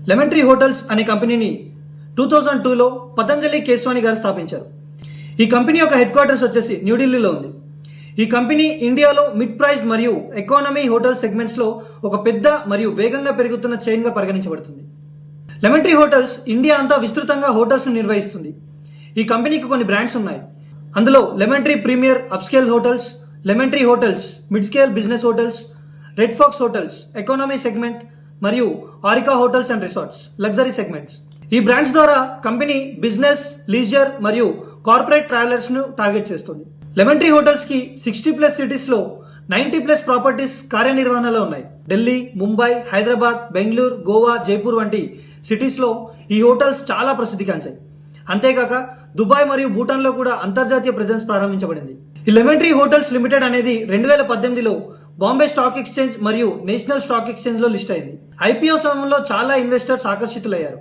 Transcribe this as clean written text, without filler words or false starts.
Lemon Tree hotels అనే కంపెనీని 2002లో పతంజలి కేశవాని గారు స్థాపించారు. ఈ కంపెనీ యొక్క హెడ్ క్వార్టర్స్ వచ్చేసి న్యూఢిల్లీలో ఉంది. ఈ కంపెనీ ఇండియాలో మిడ్ ప్రైస్ మరియు ఎకానమీ హోటల్ సెగ్మెంట్స్లో ఒక పెద్ద మరియు వేగంగా పెరుగుతున్న చైన్గా పరిగణించబడుతుంది. లెమన్ ట్రీ హోటల్స్ ఇండియా అంతా విస్తృతంగా హోటల్స్ను నిర్వహిస్తుంది. ఈ కంపెనీకి కొన్ని బ్రాండ్స్ ఉన్నాయి. అందులో Lemon Tree Premier upscale hotels, Lemon Tree hotels mid scale business hotels, Red Fox hotels economy segment మరియు Aurika hotels and resorts luxury segments. ఈ బ్రాండ్స్ ద్వారా కంపెనీ బిజినెస్, లీజర్ మరియు కార్పొరేట్ ట్రావెలర్స్ ను టార్గెట్ చేస్తుంది. లెమన్ ట్రీ హోటల్స్ కి 60+ cities లో 90+ properties కార్యనిర్వహణలో ఉన్నాయి. ఢిల్లీ, ముంబై, హైదరాబాద్, బెంగళూరు, గోవా, జైపూర్ వంటి సిటీస్ లో ఈ హోటల్స్ చాలా ప్రసిద్ధిగాంచాయి. అంతేకాక దుబాయ్ మరియు భూటాన్ లో కూడా అంతర్జాతీయ ప్రెజెన్స్ ప్రారంభించబడింది. ఈ లెమన్ ట్రీ హోటల్స్ లిమిటెడ్ అనేది 2018లో బాంబే స్టాక్ ఎక్స్చేంజ్ మరియు నేషనల్ స్టాక్ ఎక్స్చేంజ్ లో లిస్ట్ అయింది. ఐపీఓ సమయంలో చాలా ఇన్వెస్టర్స్ ఆకర్షితులయ్యారు.